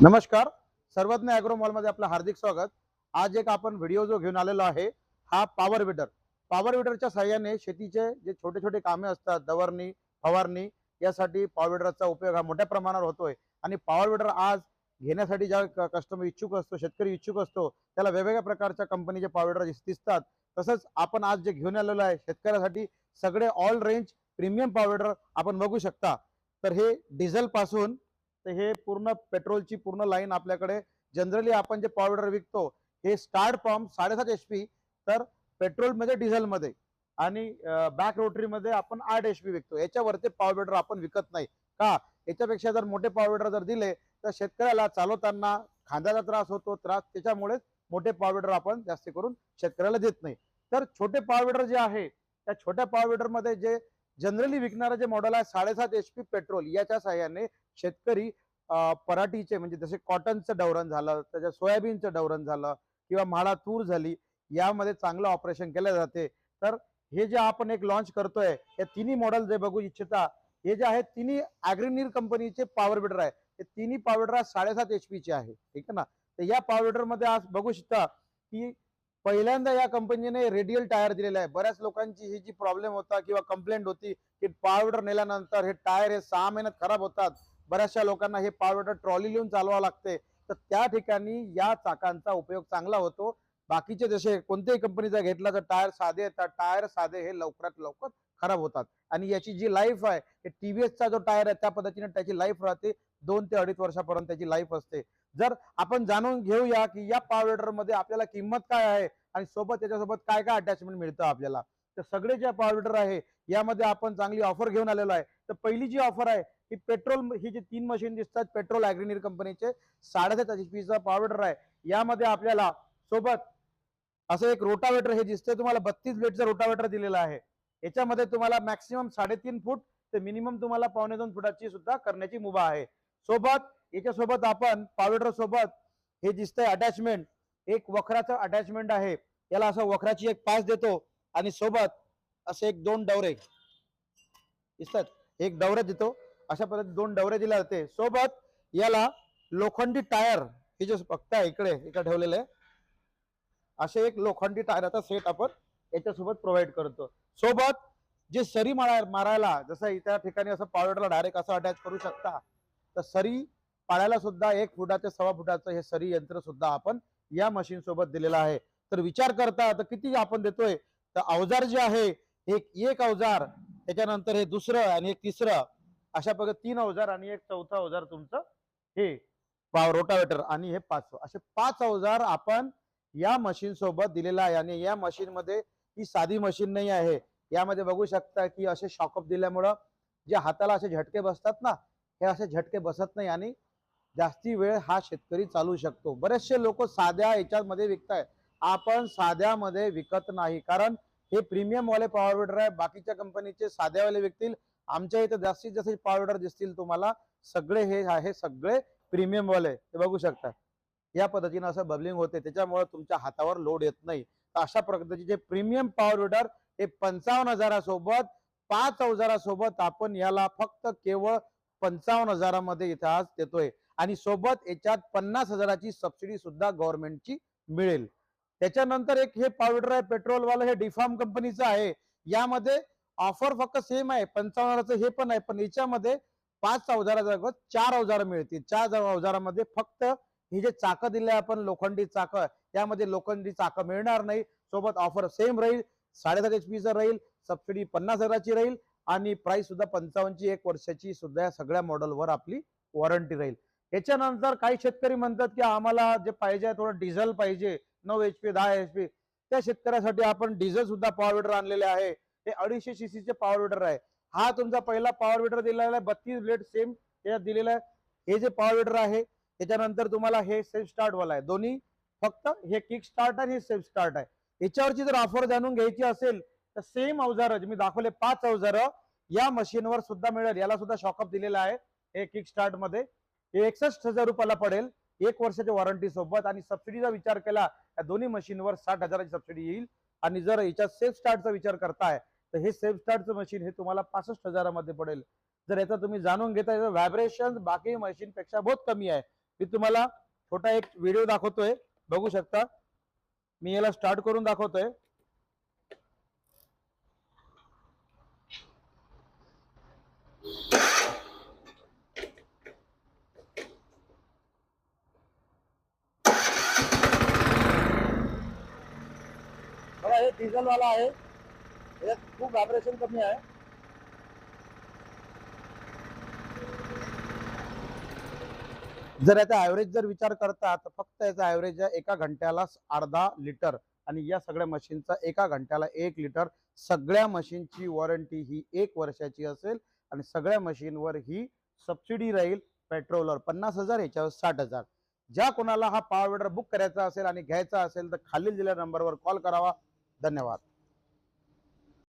नमस्कार. सर्वज्ञ ॲग्रो मॉलमध्ये आपलं हार्दिक स्वागत. आज एक आपण व्हिडिओ जो घेऊन आलेलो आहे हा पॉवर विडर. पॉवर विडरच्या सहाय्याने शेतीचे जे छोटे छोटे कामे असतात, दवरणी, फवारणी, यासाठी पॉवर विडरचा उपयोग हा मोठ्या प्रमाणावर होतोय. आणि पॉवर विडर आज घेण्यासाठी ज्या कस्टमर इच्छुक असतो, शेतकरी इच्छुक असतो, त्याला वेगवेगळ्या प्रकारच्या कंपनीचे पॉवर विडर दिसतात. तसंच आपण आज जे घेऊन आलेलो आहे शेतकऱ्यासाठी सगळे all range premium power weeder आपण बघू शकता. तर हे डिझेल पासून तर हे पूर्ण पेट्रोलची पूर्ण लाईन आपल्याकडे. जनरली आपण जे पावडर विकतो हे स्टार्ट फ्रॉम 7.5 HP, तर पेट्रोलमध्ये डिझेलमध्ये आणि बॅक रोटरीमध्ये आपण 8 HP विकतो. याच्यावरती पावडर आपण विकत नाही का? याच्यापेक्षा जर मोठे पावडर जर दिले तर शेतकऱ्याला चालवताना खांद्याचा त्रास होतो. त्याच्यामुळे मोठे पावडर आपण जास्त करून शेतकऱ्याला देत नाही. तर छोटे पावडर जे आहे त्या छोट्या पावडर मध्ये जे जनरली विकणारे जे मॉडेल आहे 7.5 HP पेट्रोल, याच्या सहाय्याने शेतकरी पराठीचे म्हणजे जसे कॉटनचं डवरण झालं, त्याच्या सोयाबीनचं डवरण झालं किंवा म्हाडा तूर झाली, यामध्ये चांगलं ऑपरेशन केले जाते. तर हे जे आपण एक लॉन्च करतोय, या तिन्ही मॉडेल जे बघू इच्छिता, हे जे आहेत तिन्ही ॲग्रीनीर कंपनीचे पॉवर विडर आहे. हे तिन्ही पॉवर विडर 7.5 HP चे आहे, ठीक आहे ना. तर या पॉवर विडर मध्ये आज बघू शकता की पहिल्यांदा या कंपनीने रेडियल टायर दिलेला आहे. बऱ्याच लोकांची ही जी प्रॉब्लेम होता किंवा कंप्लेंट होती की पॉवर विडर नेल्यानंतर हे टायर हे 6 महिन्यात खराब होतात. बऱ्याचशा लोकांना हे पॉवर विडर ट्रॉली लिहून चालवावं लागते. तर त्या ठिकाणी या चाकांचा उपयोग चांगला होतो. बाकीचे जसे कोणत्याही कंपनीचा घेतला तर टायर साधे येतात, टायर साधे हे लवकरात लवकर खराब होतात. आणि याची जी लाईफ आहे, हे टीव्हीएसचा जो टायर आहे त्या पद्धतीने त्याची लाईफ राहते. 2 ते 2.5 वर्षापर्यंत त्याची लाईफ असते. जर आपण जाणून घेऊया की या पॉवर विडर मध्ये आपल्याला किंमत काय आहे आणि सोबत त्याच्यासोबत काय काय अटॅचमेंट मिळतं आपल्याला, तर सगळे जे पॉवर विडर आहे यामध्ये आपण चांगली ऑफर घेऊन आलेलो आहे. तर पहिली जी ऑफर आहे ही पेट्रोल, ही जी 3 मशीन दिसतात पेट्रोल ॲग्रीनीर कंपनीचे 7.5 HP चा पॉवर विडर आहे. यामध्ये आपल्याला सोबत असं एक रोटावेटर हे दिसतंय तुम्हाला, 32 ब्लेडचा रोटावेटर दिलेला आहे. याच्यामध्ये तुम्हाला मॅक्सिमम 3.5 फूट ते मिनिमम तुम्हाला 2.25 फुटाची सुद्धा करण्याची मुभा आहे. सोबत याच्यासोबत आपण पॉवर सोबत हे दिसतंय अटॅचमेंट, एक वखराचं अटॅचमेंट आहे. याला असं वखराची एक पास देतो आणि सोबत असे एक 2 डवरे दिसतात, एक डवरे देतो. अशा पद्धतीने 2 डवरे दिले जाते. सोबत याला लोखंडी टायर, हे जे बघताय इकडे ठेवलेले आहे, असे एक लोखंडी टायराचा सेट आपण याच्यासोबत प्रोव्हाइड करतो. सोबत जे सरी मारायला जसं त्या ठिकाणी असं पावडरला डायरेक्ट असं अटॅच करू शकता, तर सरी पाळायला सुद्धा 1 फुटाचे 1.25 फुटाचं हे सरी यंत्र सुद्धा आपण या मशीन सोबत दिलेलं आहे. तर विचार करता तर किती आपण देतोय. तर अवजार जे आहे एक अवजार, त्याच्यानंतर हे दुसरं आणि एक तिसरं, अशा प्रकारे 3 अवजार आणि एक चौथा अवजार तुमचं हे रोटावेटर आणि हे 5 असे 5 अवजार आपण या मशीन सोबत दिलेला आहे. आणि या मशीन मध्ये ही साधी मशीन नाही आहे. यामध्ये बघू शकता की असे शॉकअप दिल्यामुळं जे हाताला असे झटके बसतात ना, हे असे झटके बसत नाही आणि जास्ती वेळ हा शेतकरी चालू शकतो. बरेचसे लोक साध्या याच्यामध्ये विकताय, आपण साध्यामध्ये विकत नाही, कारण हे प्रीमियम वाले पॉवर विडर आहे. बाकीच्या कंपनीचे साध्यावाले विकतील, आमच्या इथे जास्तीत जास्त पॉवर विडर दिसतील तुम्हाला सगळे हे आहे, सगळे प्रीमियम वाले. हे बघू शकता या पद्धतीने असं बबलिंग होते, त्याच्यामुळे तुमच्या हातावर लोड येत नाही. तर अशा पद्धतीचे प्रीमियम पॉवर विडर हे 55,000 सोबत 5 अवजारासोबत आपण याला फक्त केवळ 55,000 मध्ये इथे आज देतोय. आणि सोबत याच्यात 50,000ची सबसिडी सुद्धा गव्हर्नमेंटची मिळेल. त्याच्यानंतर एक हे पावडर आहे पेट्रोल वाला, हे डिफॉर्म कंपनीचं आहे. यामध्ये ऑफर फक्त सेम आहे, 55,000चं हे पण आहे, पण याच्यामध्ये 5 अवजाराजागत 4 अवजार मिळतील. 4 अवजारामध्ये फक्त ही जे चाकं दिले आपण लोखंडी चाकं, त्यामध्ये लोखंडी चाकं मिळणार नाही. सोबत ऑफर सेम राहील, 7.5 HP राहील, सबसिडी 50,000ची राहील आणि प्राइस सुद्धा 55ची 1 वर्षाची सुद्धा सगळ्या मॉडेलवर आपली वॉरंटी राहील. याच्यानंतर काही शेतकरी म्हणतात की आम्हाला जे पाहिजे थोडं डिझेल पाहिजे, 9 HP 10 HP, त्या शेतकऱ्यासाठी आपण डिझेल सुद्धा पॉवर विडर आणलेले आहे. हे 250 CC चे पॉवर विडर आहे. हा तुमचा पहिला पॉवर विडर दिलेला आहे, 32 ब्लेड सेम याच्यात दिलेला आहे. हे जे पॉवर विडर आहे त्याच्यानंतर तुम्हाला हे सेल्फ स्टार्ट वाला आहे. दोन्ही फक्त हे किक स्टार्ट आणि हे सेल्फ स्टार्ट आहे. याच्यावरची जर ऑफर जाणून घ्यायची असेल तर सेम अवजार मी दाखवले 5 अवजार या मशीनवर सुद्धा मिळेल. याला सुद्धा शॉकअप दिलेला आहे. हे किक स्टार्ट मध्ये हे 61,000 रुपयाला पडेल 1 वर्षाच्या वॉरंटी सोबत. आणि सबसिडीचा विचार केला या दोन्ही मशीनवर 60,000ची सबसिडी येईल. आणि जर याच्यात सेल्फ स्टार्टचा विचार करताय तर हे सेल्फ स्टार्टचं मशीन हे तुम्हाला 65,000 मध्ये पडेल. जर याचा तुम्ही जाणून घेता, व्हायब्रेशन बाकी मशीन पेक्षा बहुत कमी आहे. मी तुम्हाला छोटा एक व्हिडिओ दाखवतोय, बघू शकता. मी याला स्टार्ट करून दाखवतोय. बघा हे डिझेल वाला आहे, यात खूप व्हायब्रेशन कमी आहे. जर याचा ॲव्हरेज जर विचार करता तर फक्त याचा ॲव्हरेज आहे एका घंट्याला अर्धा लिटर, आणि या सगळ्या मशीनचा एका घंट्याला 1 लिटर. सगळ्या मशीनची वॉरंटी ही 1 वर्षाची असेल आणि सगळ्या मशीनवर ही सबसिडी राहील. पेट्रोलवर 50,000, याच्यावर 60,000. ज्या कोणाला हा पॉवर विडर बुक करायचा असेल आणि घ्यायचा असेल तर खालील दिलेल्या नंबरवर कॉल करावा. धन्यवाद.